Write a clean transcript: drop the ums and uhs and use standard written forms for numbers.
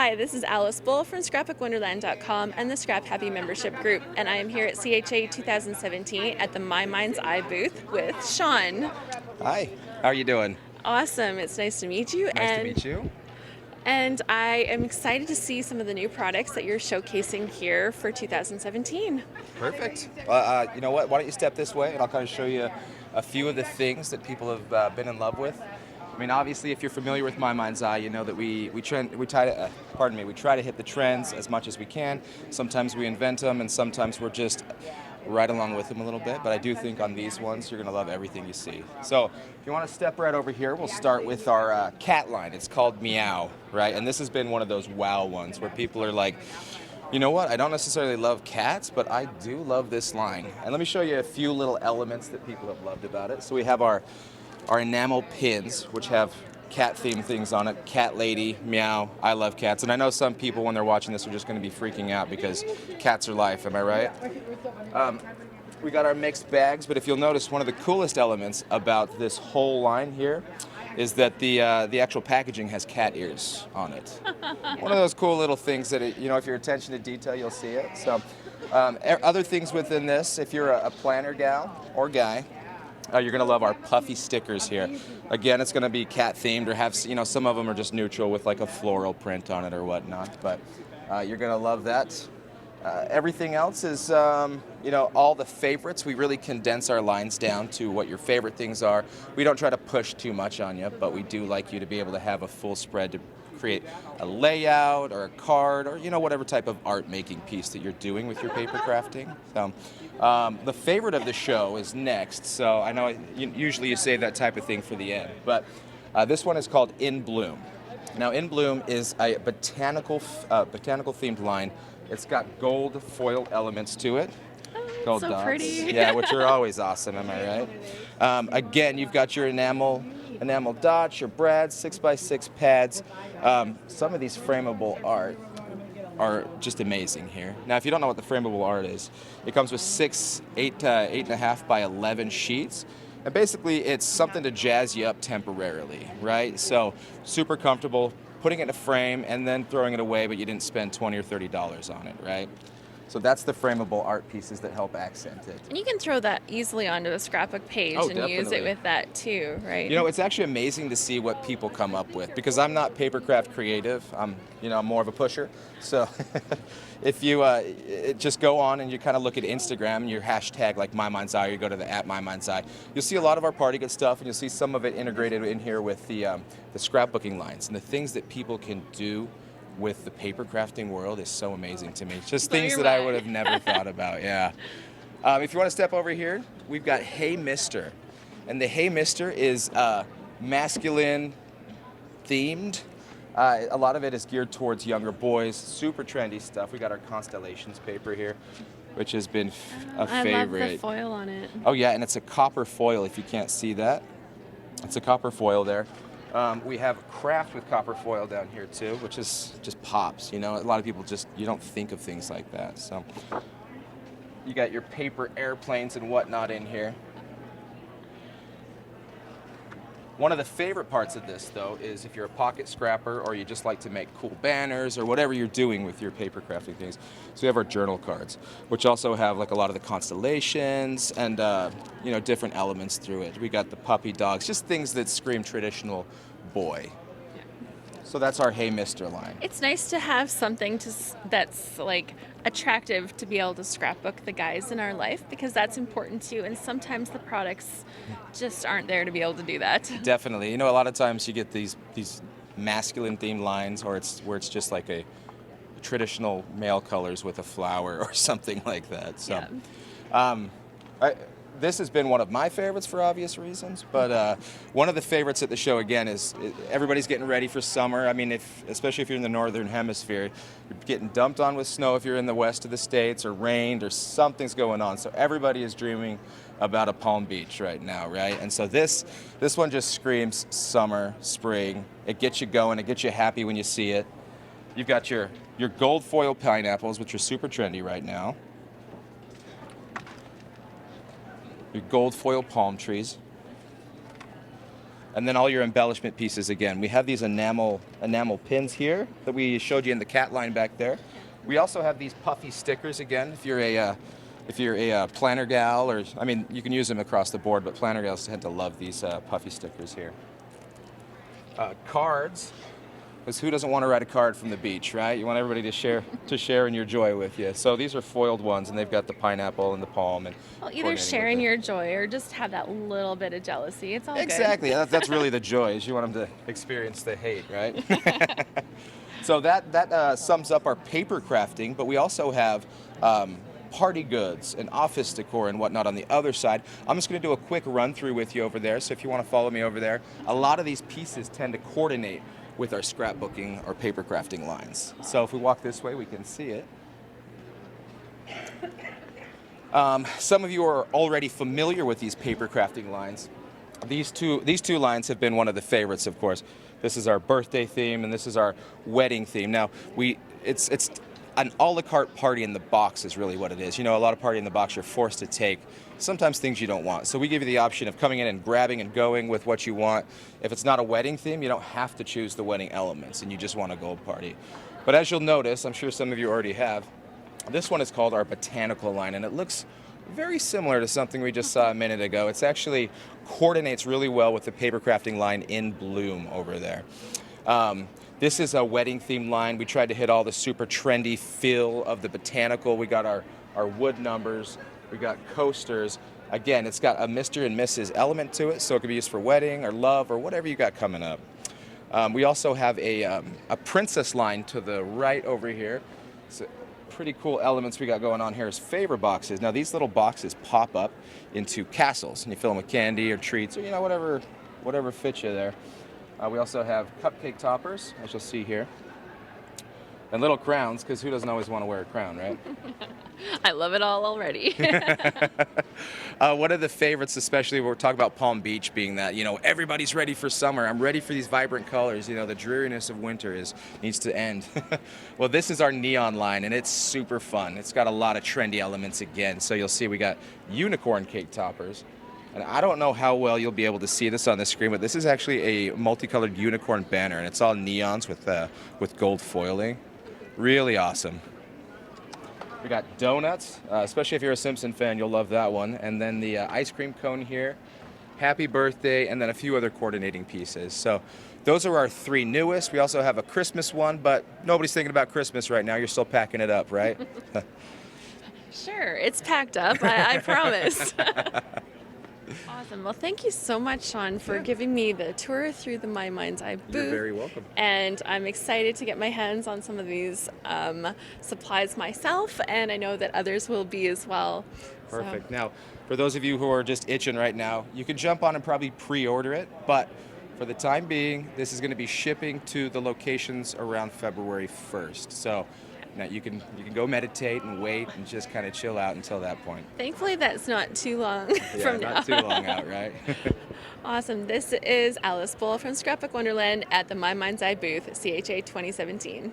Hi, this is Alice Bull from ScrapbookWonderland.com and the ScrapHappy membership group, and I am here at CHA 2017 at the My Mind's Eye booth with Sean. Hi, how are you doing? Awesome, it's nice to meet you. Nice to meet you. And I am excited to see some of the new products that you're showcasing here for 2017. Perfect. You know what? Why don't you step this way, and I'll kind of show you a few of the things that people have been in love with. I mean, obviously, if you're familiar with My Mind's Eye, you know that we try to hit the trends as much as we can. Sometimes we invent them, and sometimes we're just right along with them a little bit. But I do think on these ones, you're going to love everything you see. So if you want to step right over here, we'll start with our cat line. It's called Meow, right? And this has been one of those wow ones where people are like, you know what, I don't necessarily love cats, but I do love this line. And let me show you a few little elements that people have loved about it. So we have our enamel pins, which have cat-themed things on it. Cat lady, meow, I love cats. And I know some people, when they're watching this, are just going to be freaking out because cats are life, am I right? We got our mixed bags, but if you'll notice, one of the coolest elements about this whole line here is that the actual packaging has cat ears on it. One of those cool little things that, if your attention to detail, you'll see it. So other things within this, if you're a planner gal or guy, you're going to love our puffy stickers here. Again, it's going to be cat themed or have, some of them are just neutral with like a floral print on it or whatnot, but you're going to love that. Everything else is, all the favorites. We really condense our lines down to what your favorite things are. We don't try to push too much on you, but we do like you to be able to have a full spread to create a layout or a card or, whatever type of art making piece that you're doing with your paper crafting. So, the favorite of the show is next. So I know usually you save that type of thing for the end, but this one is called In Bloom. Now, In Bloom is a botanical themed line. It's got gold foil elements to it. Gold so dots. Pretty. Yeah, which are always awesome, am I right? Again, you've got your enamel dots, your brads, 6x6 pads. Some of these frameable art are just amazing here. Now, if you don't know what the frameable art is, it comes with 8.5 by 11 sheets. And basically, it's something to jazz you up temporarily, right? So, super comfortable, putting it in a frame and then throwing it away, but you didn't spend $20 or $30 on it, right? So that's the frameable art pieces that help accent it. And you can throw that easily onto the scrapbook page and definitely. use it with that too, right? It's actually amazing to see what people come up with because I'm not papercraft creative. I'm more of a pusher. So if you just go on and you kind of look at Instagram and your hashtag like My Mind's Eye, or you go to the @MyMindsEye, you'll see a lot of our party good stuff, and you'll see some of it integrated in here with the scrapbooking lines and the things that people can do with the paper crafting world is so amazing to me. Just things that I would have never thought about, yeah. If you want to step over here, we've got Hey Mister. And the Hey Mister is masculine themed. A lot of it is geared towards younger boys, super trendy stuff. We got our Constellations paper here, which has been a favorite. I love the foil on it. Oh yeah, and it's a copper foil if you can't see that. It's a copper foil there. We have craft with copper foil down here too, which is just pops. A lot of people you don't think of things like that. So you got your paper airplanes and whatnot in here. One of the favorite parts of this, though, is if you're a pocket scrapper or you just like to make cool banners or whatever you're doing with your paper crafting things. So we have our journal cards, which also have like a lot of the constellations and different elements through it. We got the puppy dogs, just things that scream traditional boy. So that's our Hey Mister line. It's nice to have something that's like attractive to be able to scrapbook the guys in our life because that's important too. And sometimes the products just aren't there to be able to do that. Definitely. A lot of times you get these masculine themed lines, or where it's just like a traditional male colors with a flower or something like that. So, yeah. This has been one of my favorites for obvious reasons, but one of the favorites at the show, again, is everybody's getting ready for summer. I mean, especially if you're in the northern hemisphere, you're getting dumped on with snow if you're in the west of the states, or rained, or something's going on. So everybody is dreaming about a Palm Beach right now, right? And so this one just screams summer, spring. It gets you going. It gets you happy when you see it. You've got your gold foil pineapples, which are super trendy right now. Your gold foil palm trees. And then all your embellishment pieces again. We have these enamel pins here that we showed you in the cat line back there. We also have these puffy stickers again. If you're a planner gal, or I mean, you can use them across the board, but planner gals tend to love these puffy stickers here. Cards, because who doesn't want to write a card from the beach, right? You want everybody to share in your joy with you. So these are foiled ones, and they've got the pineapple and the palm. And well, either sharing your joy or just have that little bit of jealousy. It's all exactly. good. That's really the joy, is you want them to experience the hate, right? So that sums up our paper crafting, but we also have party goods and office decor and whatnot on the other side. I'm just going to do a quick run through with you over there, so if you want to follow me over there. A lot of these pieces tend to coordinate with our scrapbooking or paper crafting lines. So if we walk this way, we can see it. Some of you are already familiar with these paper crafting lines. These two lines have been one of the favorites, of course. This is our birthday theme, and this is our wedding theme. Now, it's an a la carte party in the box is really what it is. You know, a lot of party in the box you're forced to take sometimes things you don't want. So we give you the option of coming in and grabbing and going with what you want. If it's not a wedding theme, you don't have to choose the wedding elements, and you just want a gold party. But as you'll notice, I'm sure some of you already have, this one is called our botanical line, and it looks very similar to something we just saw a minute ago. It's actually coordinates really well with the paper crafting line in bloom over there. This is a wedding themed line. We tried to hit all the super trendy feel of the botanical. We got our wood numbers. We got coasters. Again, it's got a Mr. and Mrs. element to it, so it could be used for wedding or love or whatever you got coming up. We also have a princess line to the right over here. So pretty cool elements we got going on here is favor boxes. Now these little boxes pop up into castles, and you fill them with candy or treats or, you know, whatever fits you there. We also have cupcake toppers, as you'll see here, and little crowns, because who doesn't always want to wear a crown, right? I love it all already. One of the favorites, especially when we're talking about Palm Beach, being that, you know, everybody's ready for summer. I'm ready for these vibrant colors. You know, the dreariness of winter needs to end. Well, this is our neon line, and it's super fun. It's got a lot of trendy elements again. So you'll see we got unicorn cake toppers. And I don't know how well you'll be able to see this on the screen, but this is actually a multicolored unicorn banner, and it's all neons with gold foiling. Really awesome. We got donuts, especially if you're a Simpson fan, you'll love that one. And then the ice cream cone here, happy birthday, and then a few other coordinating pieces. So those are our three newest. We also have a Christmas one, but nobody's thinking about Christmas right now. You're still packing it up, right? Sure, it's packed up, I promise. Awesome. Well, thank you so much, Sean, for giving me the tour through the My Mind's Eye booth. You're very welcome. And I'm excited to get my hands on some of these supplies myself, and I know that others will be as well. Perfect. So. Now, for those of you who are just itching right now, you can jump on and probably pre-order it, but for the time being, this is going to be shipping to the locations around February 1st. So now you can go meditate and wait and just kind of chill out until that point. Thankfully, that's not too long from now. Not too long out, right? Awesome. This is Alice Bull from Scrapbook Wonderland at the My Mind's Eye booth, CHA 2017.